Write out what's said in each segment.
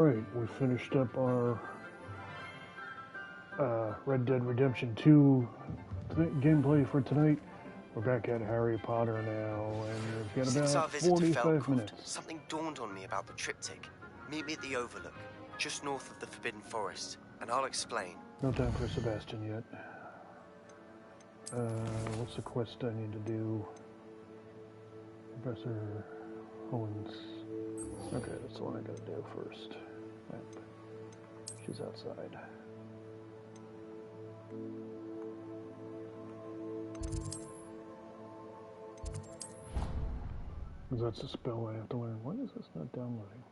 Right, we finished up our Red Dead Redemption 2 gameplay for tonight. We're back at Harry Potter now, and we've got Since our about visit to 45 Felcourt, minutes. something dawned on me about the triptych. Meet me at the Overlook, just north of the Forbidden Forest, and I'll explain. No time for Sebastian yet. What's the quest I need to do? Professor Owens. Okay, that's the one I gotta do first. Yep. She's outside. Because that's a spell I have to learn. Why is this not downloading?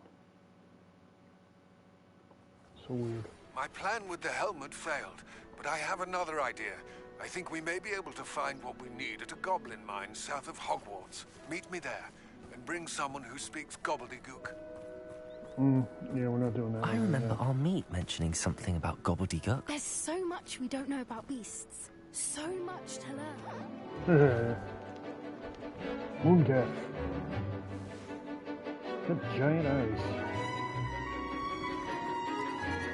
So weird. My plan with the helmet failed, but I have another idea. I think we may be able to find what we need at a goblin mine south of Hogwarts. Meet me there, and bring someone who speaks gobbledygook. Yeah, we're not doing that. I remember our meet mentioning something about gobbledygook. There's so much we don't know about beasts. So much to learn. Mooncat. Got giant eyes.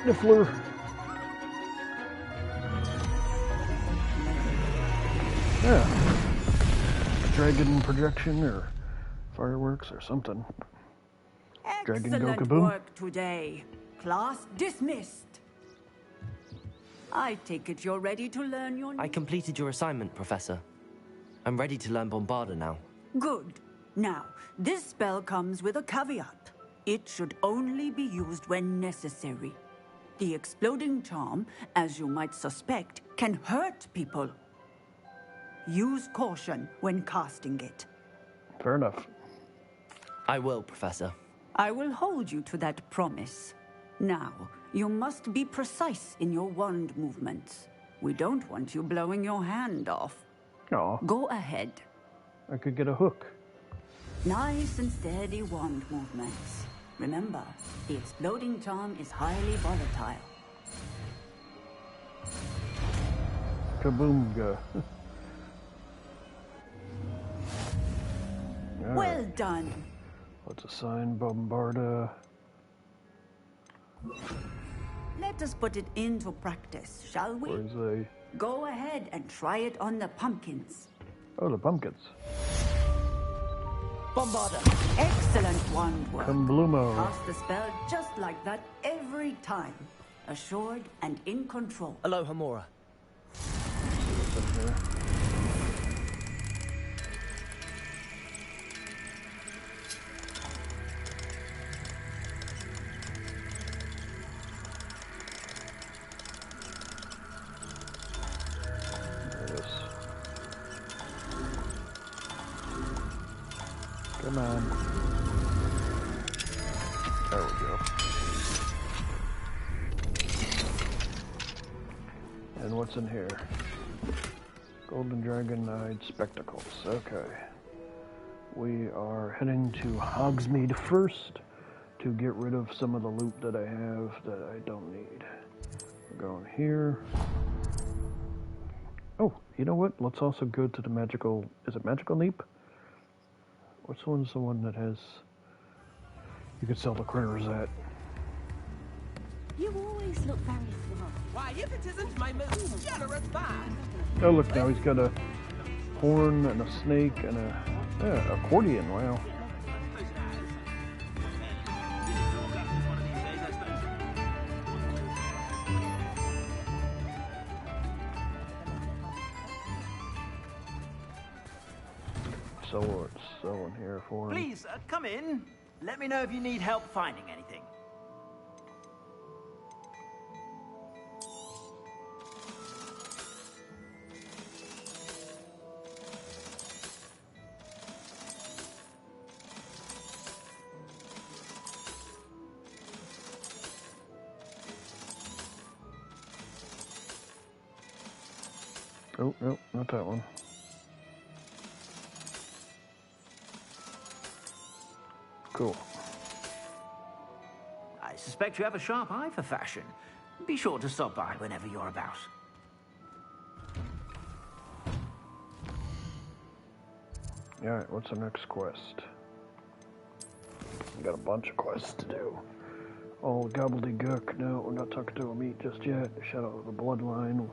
Niffler. Yeah. Dragon projection or fireworks or something. Dragon go Excellent kaboom. work today. Class dismissed. I take it you're ready to learn your... I completed your assignment, Professor. I'm ready to learn Bombarda now. Good. Now, this spell comes with a caveat. It should only be used when necessary. The exploding charm, as you might suspect, can hurt people. Use caution when casting it. Fair enough. I will, Professor. I will hold you to that promise. Now, you must be precise in your wand movements. We don't want you blowing your hand off. Aw, Go ahead. I could get a hook. Nice and steady wand movements. Remember, the exploding charm is highly volatile. Kaboomga. Well done. Let's assign Bombarda. Let us put it into practice, shall we? Where's the... Go ahead and try it on the pumpkins. Oh, the pumpkins. Bombarda! Excellent wand work. Kumblumo. Cast the spell just like that every time. Assured and in control. Aloha Mora. What's in here? There it is. Come on. There we go. And what's in here? Golden Dragon-eyed spectacles. Okay. We are heading to Hogsmeade first to get rid of some of the loot that I have that I don't need. We're going here. Oh, you know what? Let's also go to the magical... Is it Magical Leap? Which one's the one that has... You can sell the critters at? You always look very smart. Why, if it isn't my most generous man. Oh, look, now he's got a horn and a snake and a accordion. Wow. So what's selling here for him? Please, come in. Let me know if you need help finding anything. Oh, no, not that one. Cool. I suspect you have a sharp eye for fashion. Be sure to stop by whenever you're about. Alright, what's the next quest? We got a bunch of quests to do. All gobbledygook. No, we're not talking to a meat just yet. Shadow of the bloodline.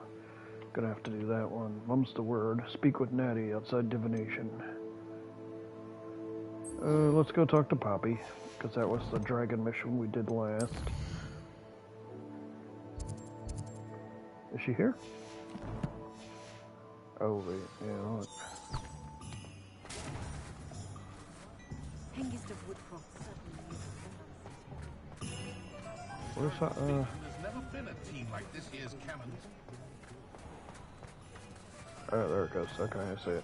Gonna have to do that one. Mum's the word. Speak with Natty outside divination. Let's go talk to Poppy, because that was the dragon mission we did last. Is she here? Oh, wait, yeah, look. Where's that, There's never been a team like this year's Cannons. Oh, there it goes. Okay, I see it.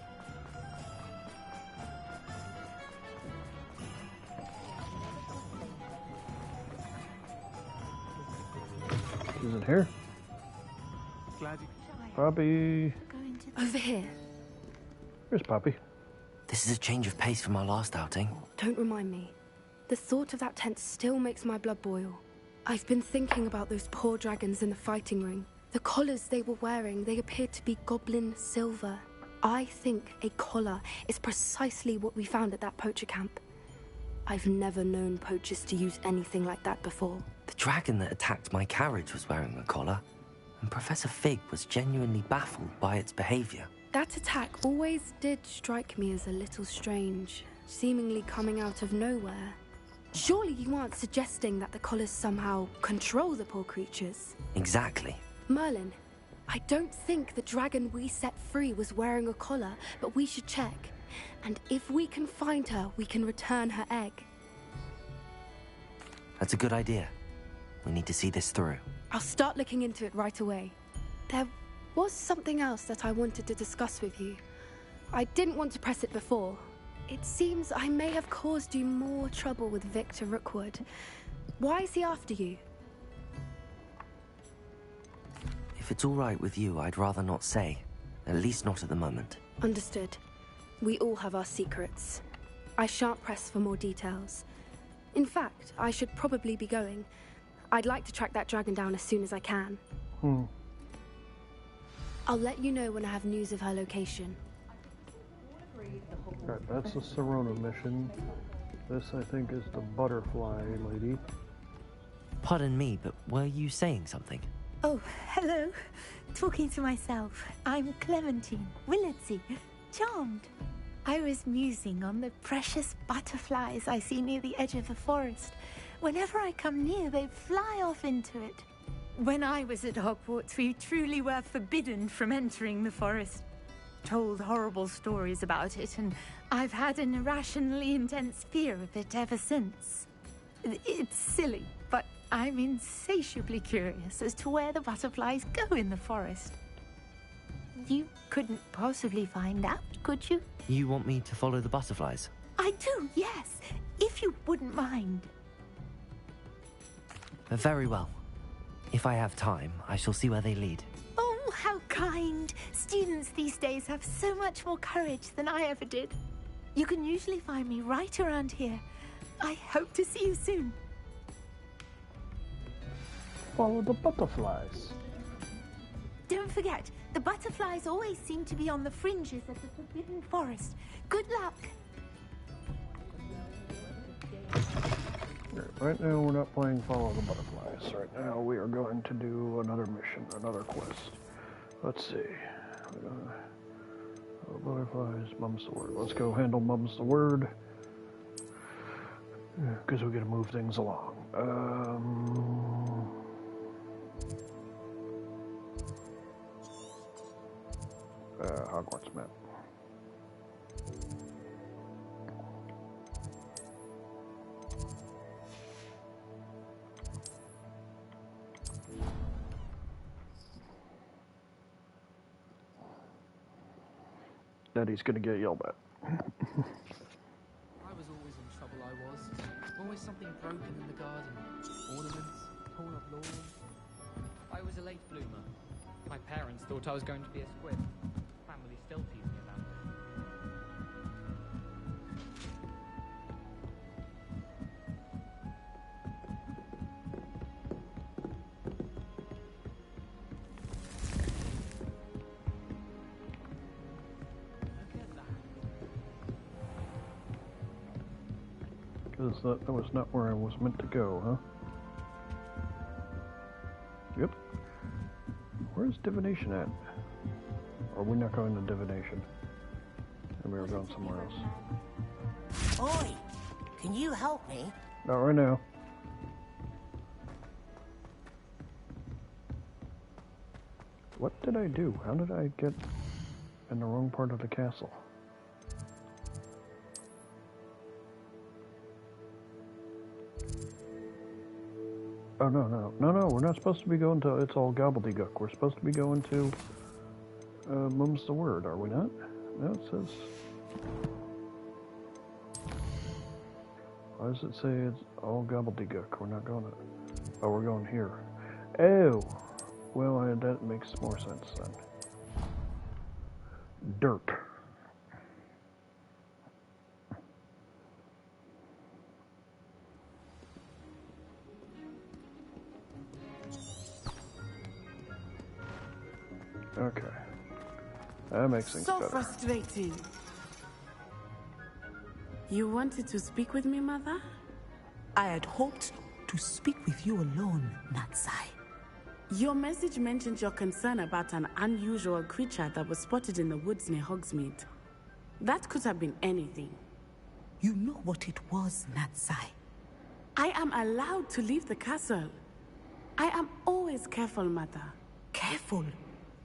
Is it here? Poppy. Over here. Here's Poppy. This is a change of pace from our last outing. Don't remind me. The thought of that tent still makes my blood boil. I've been thinking about those poor dragons in the fighting ring. The collars they were wearing, they appeared to be goblin silver. I think a collar is precisely what we found at that poacher camp. I've never known poachers to use anything like that before. The dragon that attacked my carriage was wearing a collar, and Professor Fig was genuinely baffled by its behavior. That attack always did strike me as a little strange, seemingly coming out of nowhere. Surely you aren't suggesting that the collars somehow control the poor creatures? Exactly. Merlin, I don't think the dragon we set free was wearing a collar, but we should check. And if we can find her, we can return her egg. That's a good idea. We need to see this through. I'll start looking into it right away. There was something else that I wanted to discuss with you. I didn't want to press it before. It seems I may have caused you more trouble with Victor Rookwood. Why is he after you? If it's all right with you, I'd rather not say. At least not at the moment. Understood. We all have our secrets. I shan't press for more details. In fact, I should probably be going. I'd like to track that dragon down as soon as I can. I'll let you know when I have news of her location. Right, that's the Serona mission. This, I think, is the butterfly lady. Pardon me, but were you saying something? Oh, hello. Talking to myself. I'm Clementine Willardsey. Charmed. I was musing on the precious butterflies I see near the edge of the forest. Whenever I come near, they fly off into it. When I was at Hogwarts, we truly were forbidden from entering the forest. Told horrible stories about it, and I've had an irrationally intense fear of it ever since. It's silly, but I'm insatiably curious as to where the butterflies go in the forest. You couldn't possibly find out, could you? You want me to follow the butterflies? I do, yes, if you wouldn't mind. Very well. If I have time, I shall see where they lead. Oh, how kind. Students these days have so much more courage than I ever did. You can usually find me right around here. I hope to see you soon. Follow the butterflies. Don't forget, the butterflies always seem to be on the fringes of the Forbidden Forest. Good luck. Right now, we're not playing Follow the Butterflies. Right now, we are going to do another mission, another quest. Let's see. Butterflies, Mum's the word. Let's go handle Mum's the word. Because we got to move things along. Hogwarts map. Daddy's gonna get yelled at. I was always in trouble, I was. Always something broken in the garden. Ornaments, torn up lawn. I was a late bloomer. My parents thought I was going to be a squib. Family still tease me about it. Because that was not where I was meant to go, huh? Yep. Where's divination at? Or are we not going to divination? Maybe we're going somewhere else. Oi! Can you help me? Not right now. What did I do? How did I get in the wrong part of the castle? Oh, no, we're not supposed to be going to It's All Gobbledygook. We're supposed to be going to Mum's the Word, are we not? No, it says... Why does it say It's All Gobbledygook? We're not going to... Oh, we're going here. Oh! Well, that makes more sense then. Derp. Okay. That makes things better. So frustrating. You wanted to speak with me, Mother? I had hoped to speak with you alone, Natsai. Your message mentioned your concern about an unusual creature that was spotted in the woods near Hogsmeade. That could have been anything. You know what it was, Natsai. I am allowed to leave the castle. I am always careful, Mother. Careful?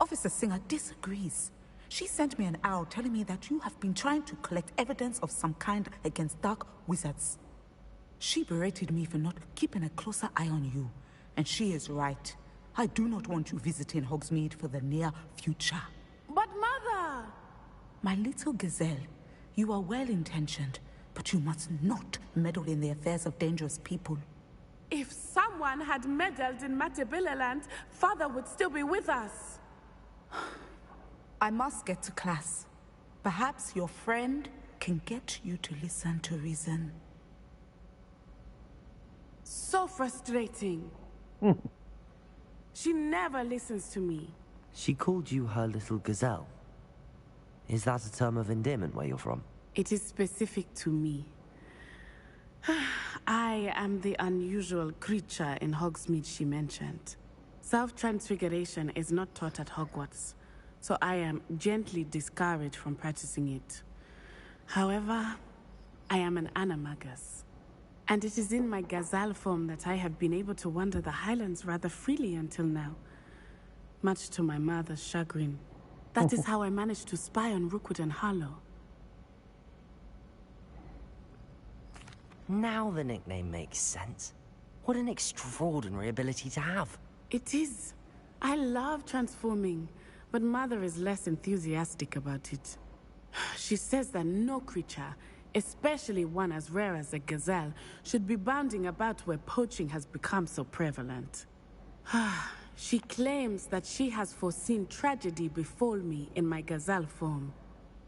Officer Singer disagrees. She sent me an owl telling me that you have been trying to collect evidence of some kind against dark wizards. She berated me for not keeping a closer eye on you, and she is right. I do not want you visiting Hogsmeade for the near future. But Mother! My little gazelle, you are well-intentioned, but you must not meddle in the affairs of dangerous people. If someone had meddled in Matabeleland, Father would still be with us. I must get to class. Perhaps your friend can get you to listen to reason. So frustrating. She never listens to me. She called you her little gazelle. Is that a term of endearment where you're from? It is specific to me. I am the unusual creature in Hogsmeade she mentioned. Self-transfiguration is not taught at Hogwarts, so I am gently discouraged from practicing it. However, I am an animagus, and it is in my gazelle form that I have been able to wander the Highlands rather freely until now, much to my mother's chagrin. That is how I managed to spy on Rookwood and Harlow. Now the nickname makes sense. What an extraordinary ability to have. It is. I love transforming, but Mother is less enthusiastic about it. She says that no creature, especially one as rare as a gazelle, should be bounding about where poaching has become so prevalent. She claims that she has foreseen tragedy befall me in my gazelle form.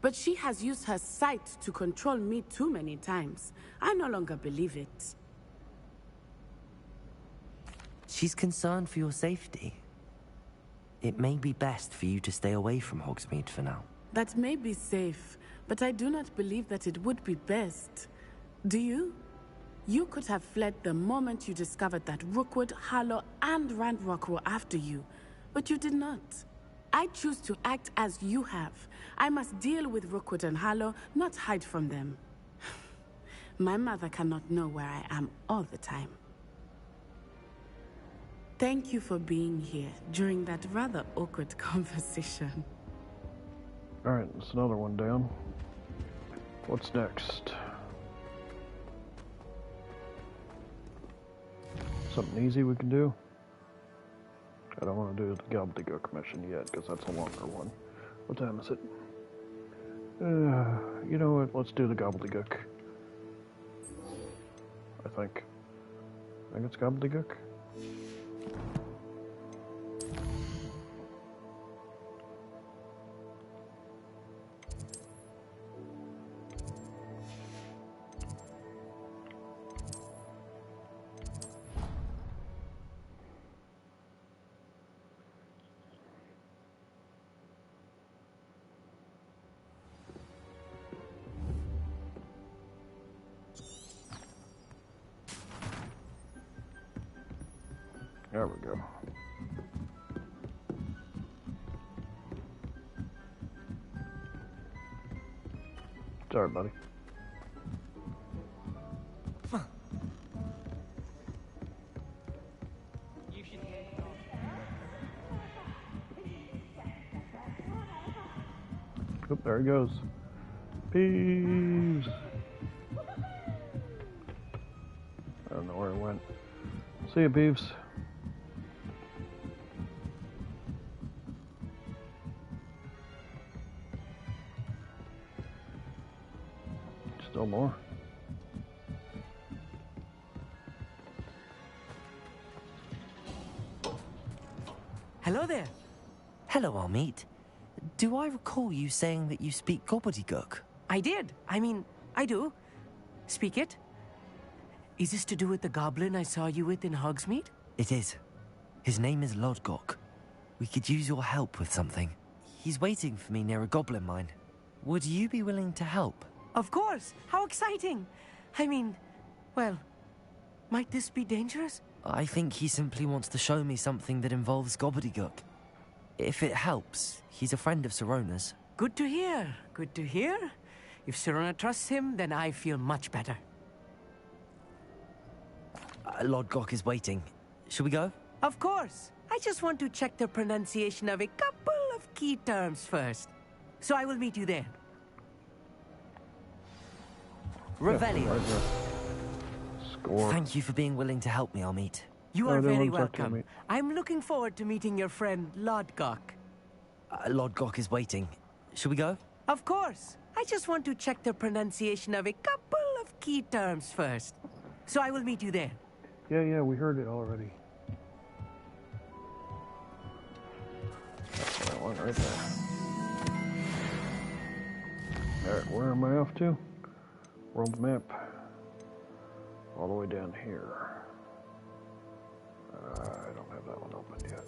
But she has used her sight to control me too many times. I no longer believe it. She's concerned for your safety. It may be best for you to stay away from Hogsmeade for now. That may be safe, but I do not believe that it would be best. Do you? You could have fled the moment you discovered that Rookwood, Harlow, and Randrock were after you, but you did not. I choose to act as you have. I must deal with Rookwood and Harlow, not hide from them. My mother cannot know where I am all the time. Thank you for being here during that rather awkward conversation. Alright, that's another one down. What's next? Something easy we can do? I don't want to do the Gobbledygook mission yet, because that's a longer one. What time is it? You know what? Let's do the Gobbledygook. I think it's Gobbledygook. There we go. Sorry, buddy. Oop, there he goes. Peeves. I don't know where he went. See ya, Peeves. Still more. Hello there. Hello, Amit. Do I recall you saying that you speak gobbledygook? I did. I mean, I do. Speak it. Is this to do with the goblin I saw you with in Hogsmeade? It is. His name is Lodgok. We could use your help with something. He's waiting for me near a goblin mine. Would you be willing to help? Of course. How exciting. I mean, well, might this be dangerous? I think he simply wants to show me something that involves gobbledygook. If it helps, he's a friend of Sirona's. Good to hear. Good to hear. If Sirona trusts him, then I feel much better. Lodgok is waiting. Shall we go? Of course. I just want to check the pronunciation of a couple of key terms first. So I will meet you there. Revelio. Score. Thank you for being willing to help me, Amit. You are very welcome. I'm looking forward to meeting your friend, Lodgok. Lodgok is waiting. Shall we go? Of course. I just want to check the pronunciation of a couple of key terms first. So I will meet you there. Yeah, we heard it already. That's that one right there. Alright, where am I off to? World map. All the way down here. I don't have that one open yet.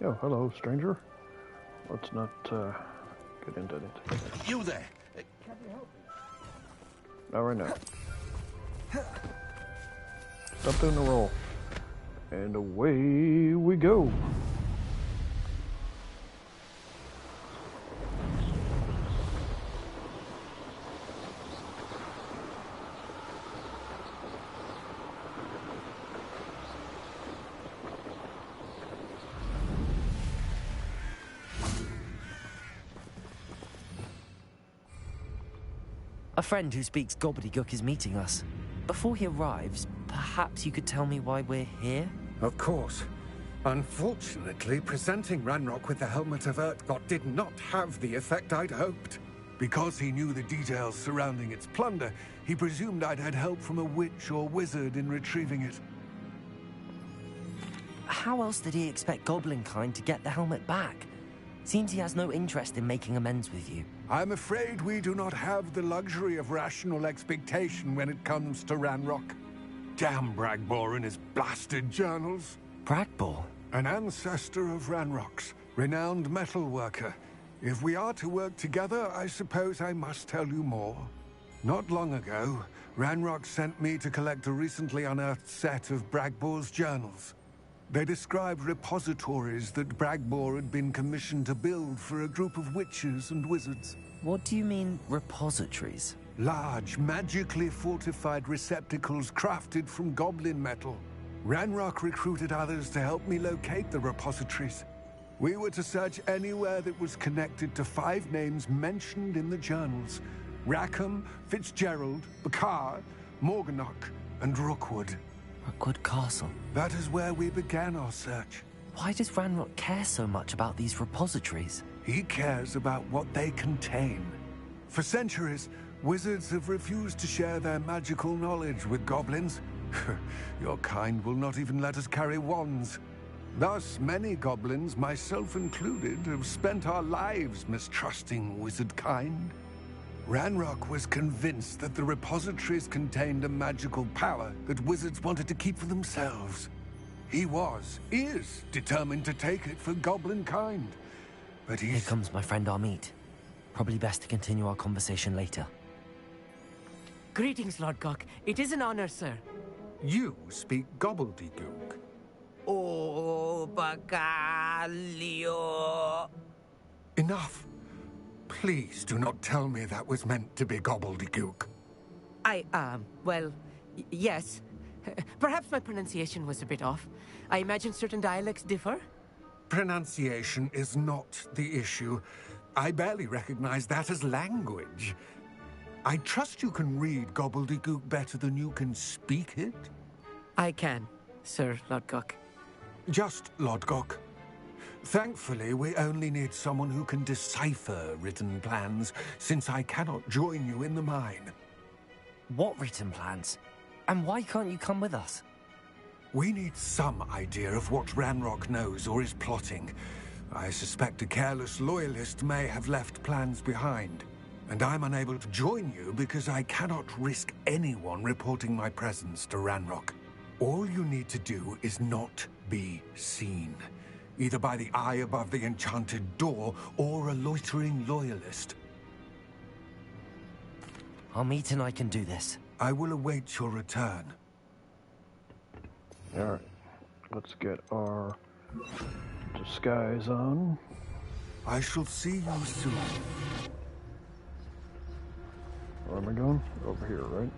Oh, hello, stranger. Let's not get into it. You there? Can you help me? Not right now. Stop doing the roll. And away we go. A friend who speaks gobbledygook is meeting us. Before he arrives, perhaps you could tell me why we're here? Of course. Unfortunately, presenting Ranrock with the Helmet of Urtkot did not have the effect I'd hoped. Because he knew the details surrounding its plunder, he presumed I'd had help from a witch or wizard in retrieving it. How else did he expect Goblinkind to get the helmet back? Seems he has no interest in making amends with you. I'm afraid we do not have the luxury of rational expectation when it comes to Ranrock. Damn Bragbor and his blasted journals. Bragbor? An ancestor of Ranrock's, renowned metalworker. If we are to work together, I suppose I must tell you more. Not long ago, Ranrock sent me to collect a recently unearthed set of Bragbor's journals. They described repositories that Bragbor had been commissioned to build for a group of witches and wizards. What do you mean, repositories? Large, magically fortified receptacles crafted from goblin metal. Ranrock recruited others to help me locate the repositories. We were to search anywhere that was connected to 5 names mentioned in the journals. Rackham, Fitzgerald, Bakar, Morganach, and Rookwood. Rookwood Castle? That is where we began our search. Why does Ranrock care so much about these repositories? He cares about what they contain. For centuries, wizards have refused to share their magical knowledge with goblins. Your kind will not even let us carry wands. Thus, many goblins, myself included, have spent our lives mistrusting wizard kind. Ranrock was convinced that the repositories contained a magical power that wizards wanted to keep for themselves. He is determined to take it for goblin kind. But Here comes my friend Amit. Probably best to continue our conversation later. Greetings, Lord Gok. It is an honor, sir. You speak gobbledygook. Oh, Bacalio. Enough. Please do not tell me that was meant to be gobbledygook. Well, yes. Perhaps my pronunciation was a bit off. I imagine certain dialects differ. Pronunciation is not the issue. I barely recognize that as language. I trust you can read gobbledygook better than you can speak it? I can, Sir Lodgok. Just Lodgok. Thankfully, we only need someone who can decipher written plans, since I cannot join you in the mine. What written plans? And why can't you come with us? We need some idea of what Ranrock knows or is plotting. I suspect a careless loyalist may have left plans behind. And I'm unable to join you because I cannot risk anyone reporting my presence to Ranrock. All you need to do is not be seen. Either by the eye above the enchanted door, or a loitering loyalist. Amit and I can do this. I will await your return. Alright, let's get our disguise on. I shall see you soon. Where am I going? Over here, right?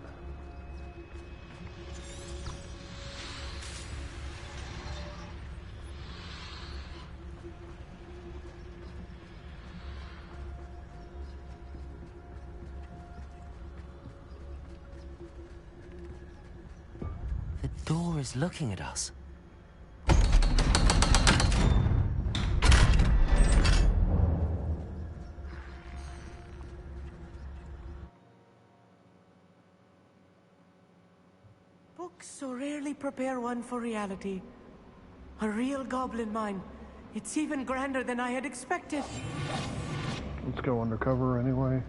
The door is looking at us. Books so rarely prepare one for reality. A real goblin mine. It's even grander than I had expected. Let's go undercover anyway.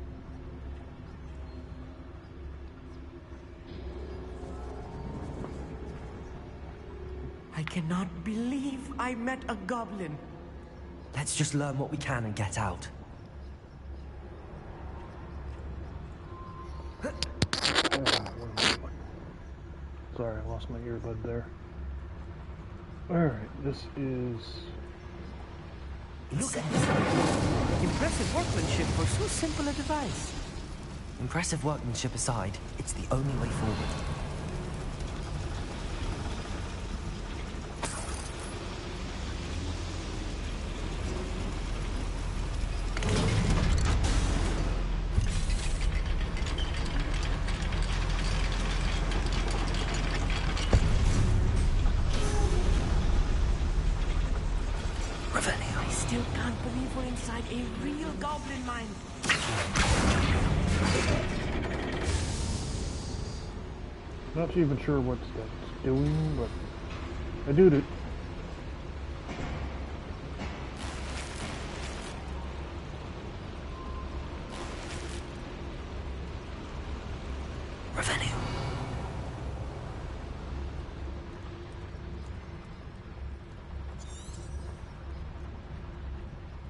I cannot believe I met a goblin. Let's just learn what we can and get out. Sorry, I lost my earbud there. Alright, this is... Look at this. Impressive workmanship for so simple a device. Impressive workmanship aside, it's the only way forward. I still can't believe we're inside a real goblin mine. Not even sure what that's doing, but I did it. Revenue.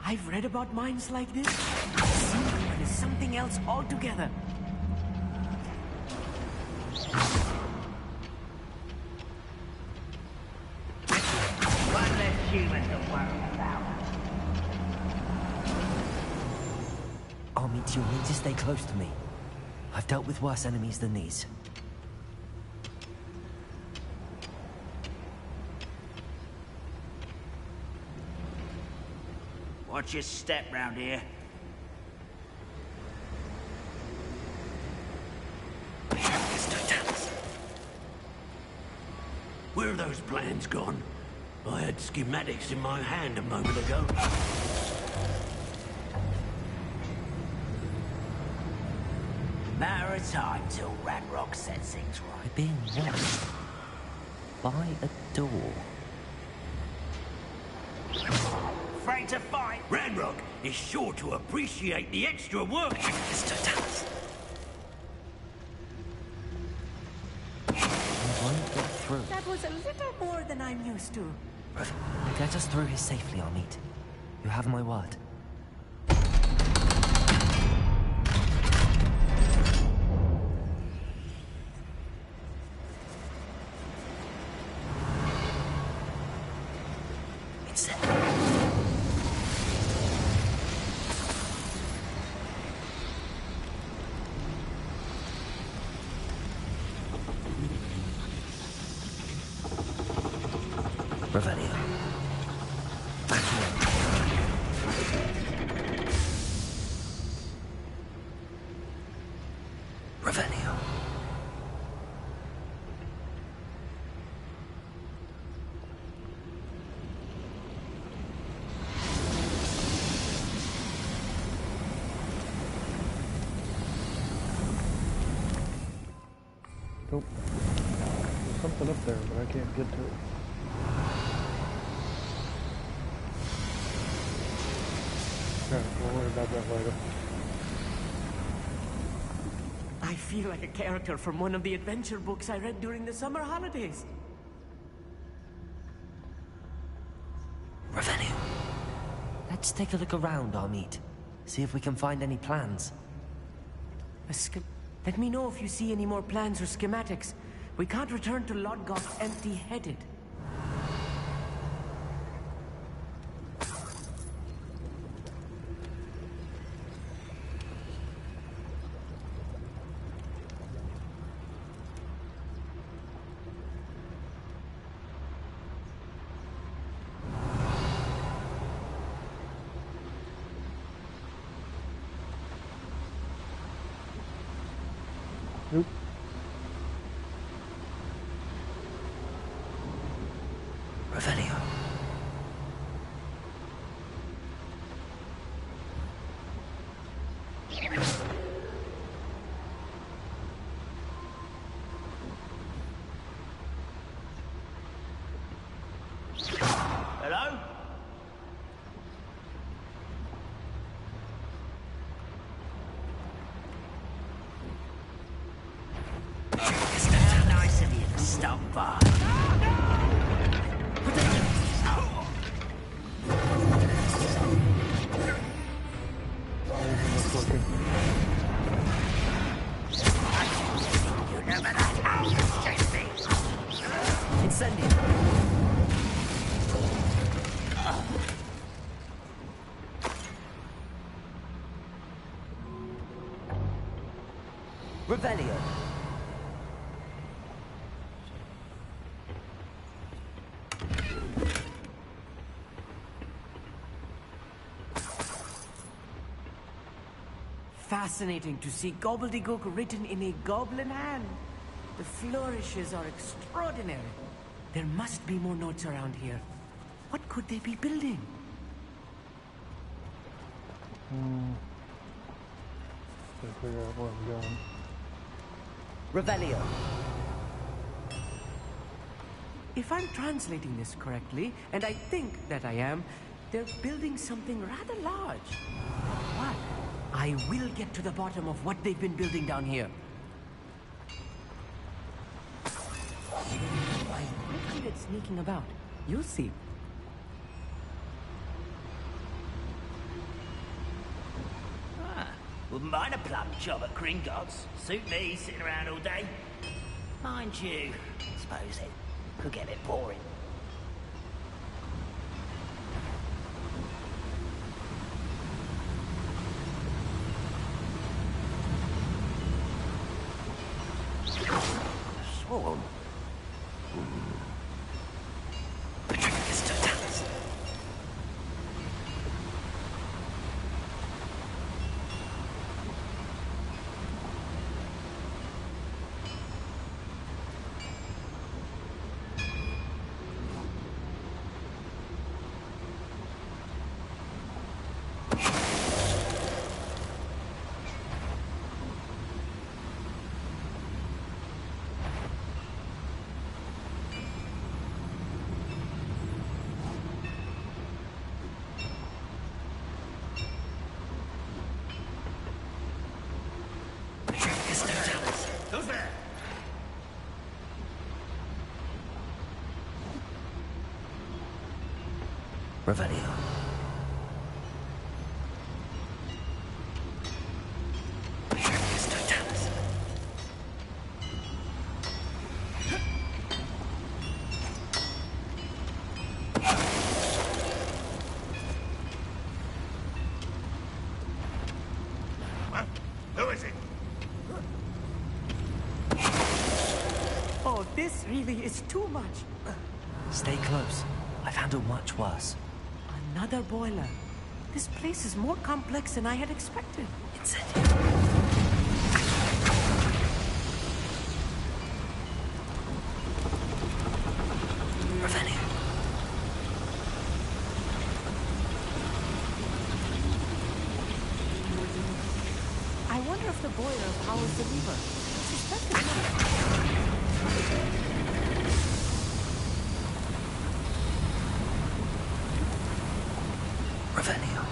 I've read about mines like this. I've seen them as something else altogether. One less human to worry about. Amit, you'll need to stay close to me. I've dealt with worse enemies than these. Watch your step round here. Where are those plans gone? I had schematics in my hand a moment ago. Matter of time till Ranrock sets things right. We're being watched by a door. Afraid to fight? Ranrock is sure to appreciate the extra work. Mr. Dallas. We won't get through. That was a little more than I'm used to. Get us through here safely, Amit. You have my word. Nope. There's something up there, but I can't get to it. Okay, we'll worry about that later. I feel like a character from one of the adventure books I read during the summer holidays. Revenue. Let's take a look around our meet. See if we can find any plans. Let me know if you see any more plans or schematics. We can't return to Lodgok empty-headed. Nope. Revelio. Hello? How nice of you to stop by. Incendio. Revelio. Fascinating to see gobbledygook written in a goblin hand. The flourishes are extraordinary. There must be more notes around here. What could they be building? Gotta figure out where I'm going. Revelio. If I'm translating this correctly, and I think that I am, they're building something rather large. What? I will get to the bottom of what they've been building down here. I'm quite good at sneaking about. You'll see. Wouldn't mind a plum job at Gringotts. Suit me, sitting around all day. Mind you, I suppose it could get a bit boring. Swarm. Who's there? Revelio. Who is it? Oh, this really is too much. Stay close. I've handled much worse. Another boiler. This place is more complex than I had expected. Revelio. I wonder if the boiler powers the lever. I suspect it's not. Revelio.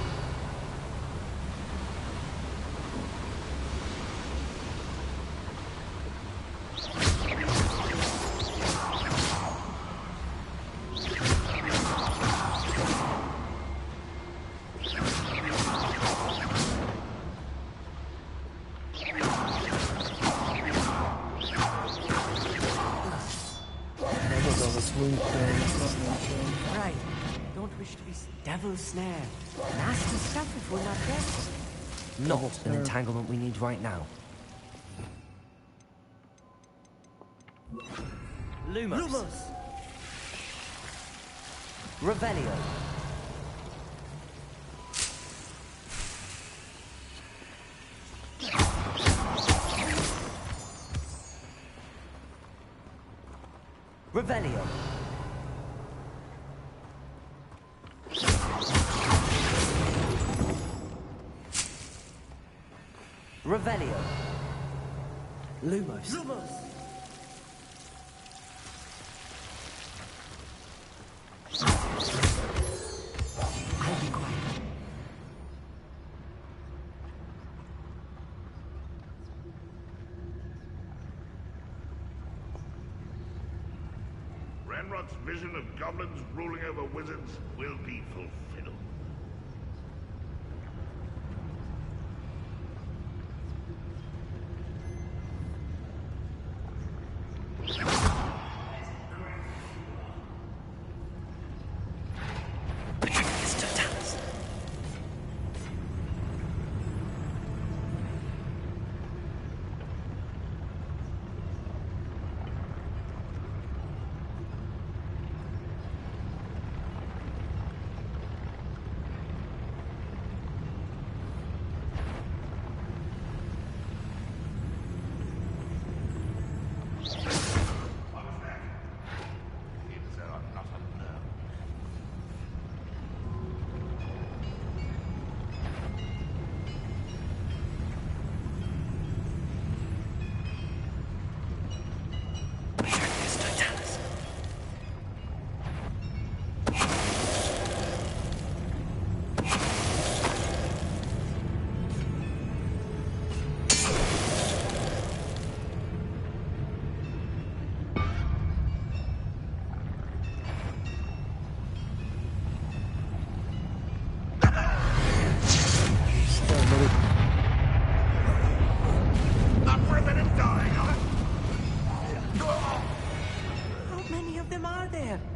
Right. Don't wish to be devil snared. Nasty stuff if we're not careful. Not an entanglement we need right now. Lumos. Revelio. Revelio. Revelio. Lumos. I'll be quiet. Ranrock's vision of goblins ruling over wizards will be fulfilled.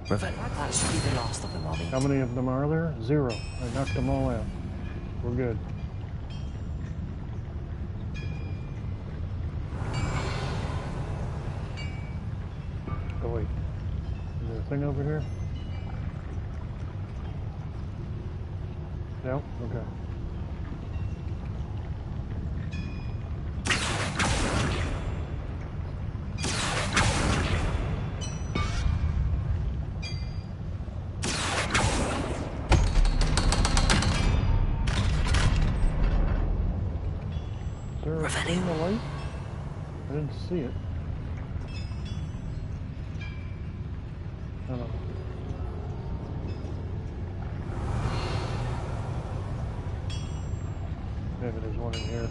That should be the last of them, Mommy. How many of them are there? 0. I knocked them all out. We're good. Oh wait. Is there a thing over here? No? Okay. In the light? I didn't see it. I don't know. Maybe there's one in here.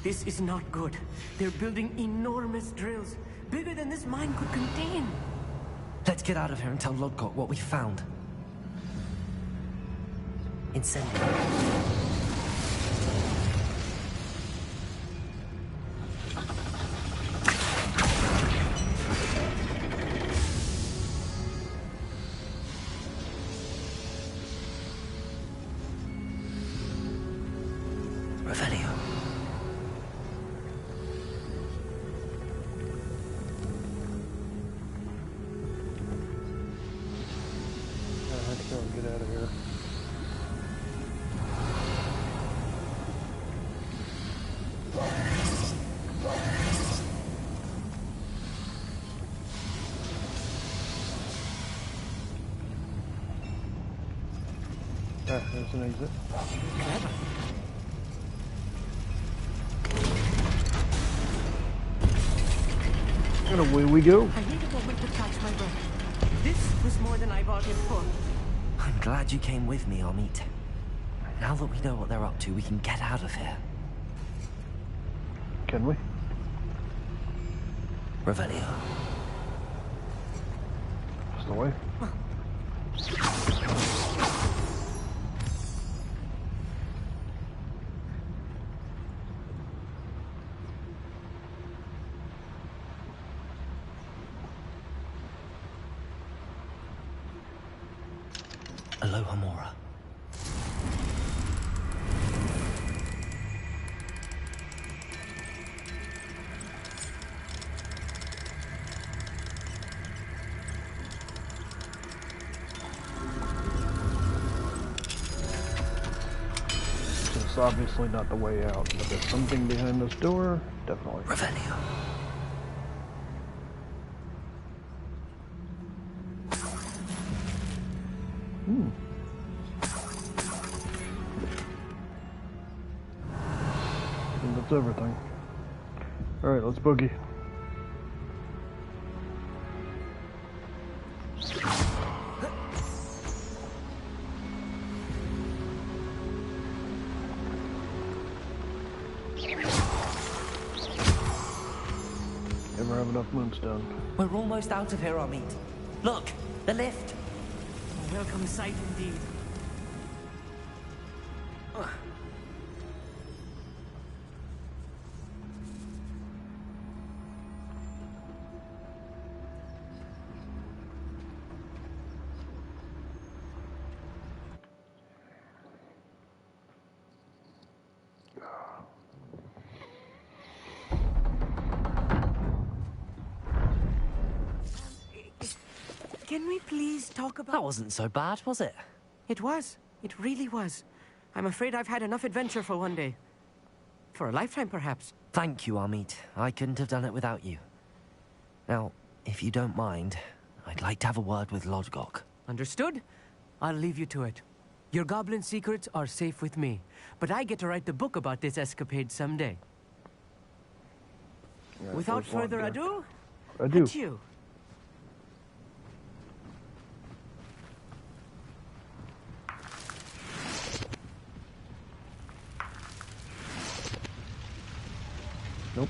This is not good. They're building enormous drills, bigger than this mine could contain. Let's get out of here and tell Lodgok what we found. Incendio. Revelio. Get out of here. There's an exit. Clever. And away we go. I need a moment to catch my breath. This was more than I bargained for. I'm glad you came with me, Amit. Now that we know what they're up to, we can get out of here. Can we? Revelio. Just away. Aloha Mora. It's obviously not the way out, but there's something behind this door. Definitely. Revelio. And that's everything. Alright, let's boogie. Never have enough moonstone. We're almost out of here, Amit. Look, the lift. A welcome sight indeed. Can we please talk about... That wasn't so bad, was it? It was. It really was. I'm afraid I've had enough adventure for one day. For a lifetime, perhaps. Thank you, Amit. I couldn't have done it without you. Now, if you don't mind, I'd like to have a word with Lodgok. Understood? I'll leave you to it. Your goblin secrets are safe with me, but I get to write the book about this escapade someday. Yeah, Without further ado, Adieu. adieu. Nope.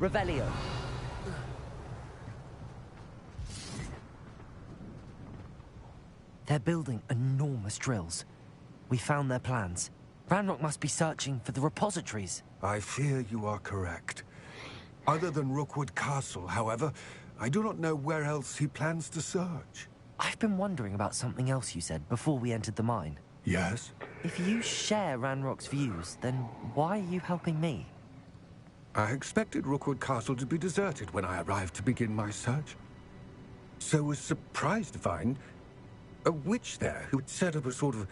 Revelio. They're building enormous drills. We found their plans. Ranrock must be searching for the repositories. I fear you are correct. Other than Rookwood Castle, however, I do not know where else he plans to search. I've been wondering about something else you said before we entered the mine. Yes? If you share Ranrock's views, then why are you helping me? I expected Rookwood Castle to be deserted when I arrived to begin my search. So was surprised to find a witch there who had set up a sort of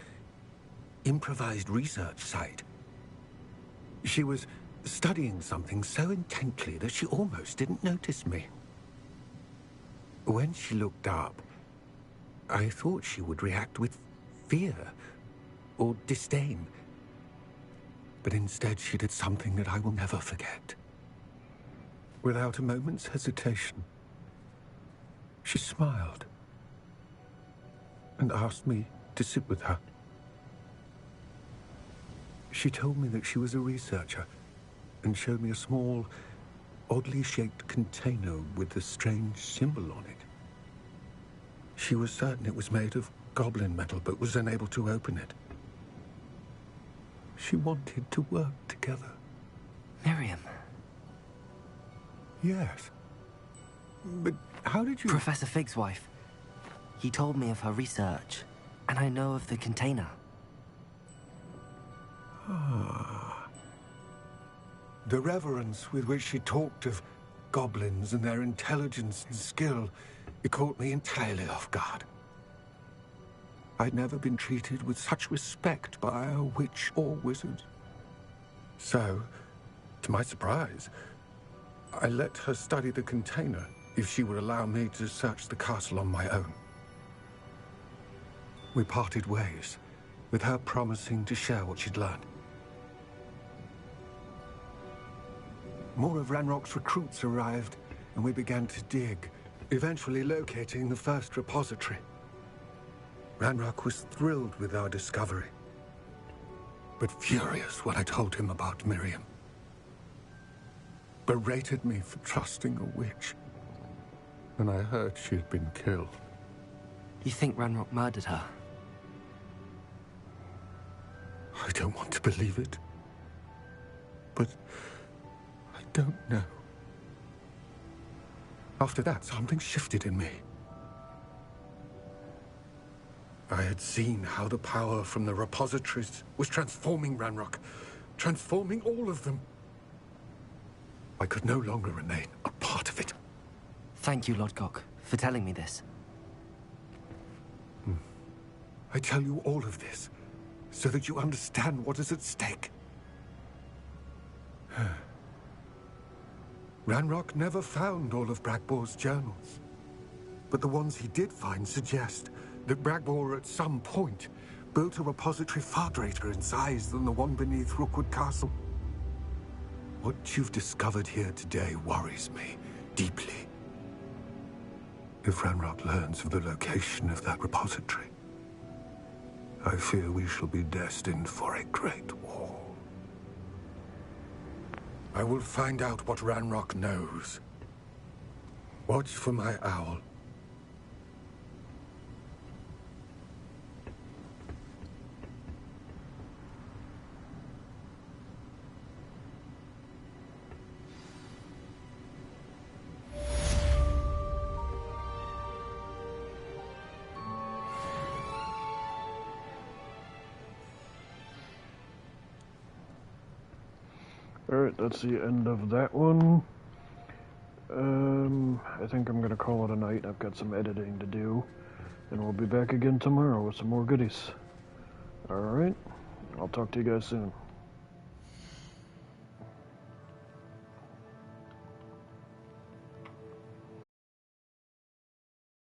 improvised research site. She was studying something so intently that she almost didn't notice me. When she looked up, I thought she would react with fear or disdain. But instead she did something that I will never forget. Without a moment's hesitation, she smiled and asked me to sit with her. She told me that she was a researcher and showed me a small, oddly shaped container with a strange symbol on it. She was certain it was made of goblin metal, but was unable to open it. She wanted to work together. Miriam. Yes. But how did you... Professor Fig's wife. He told me of her research, and I know of the container. Ah. The reverence with which she talked of goblins and their intelligence and skill, it caught me entirely off guard. I'd never been treated with such respect by a witch or wizard. So, to my surprise, I let her study the container if she would allow me to search the castle on my own. We parted ways, with her promising to share what she'd learned. more of Ranrock's recruits arrived, and we began to dig, eventually locating the first repository. Ranrock was thrilled with our discovery, but furious when I told him about Miriam. Berated me for trusting a witch, and I heard she had been killed. You think Ranrock murdered her? I don't want to believe it, but I don't know. After that, something shifted in me. I had seen how the power from the repositories was transforming Ranrock, transforming all of them. I could no longer remain a part of it. Thank you, Lodgok, for telling me this. I tell you all of this so that you understand what is at stake. Ranrock never found all of Bragbor's journals, but the ones he did find suggest that Bragbor at some point built a repository far greater in size than the one beneath Rookwood Castle. What you've discovered here today worries me deeply. If Ranrock learns of the location of that repository, I fear we shall be destined for a great war. I will find out what Ranrock knows. Watch for my owl. Alright, that's the end of that one. I think I'm gonna call it a night. I've got some editing to do. And we'll be back again tomorrow with some more goodies. Alright, I'll talk to you guys soon.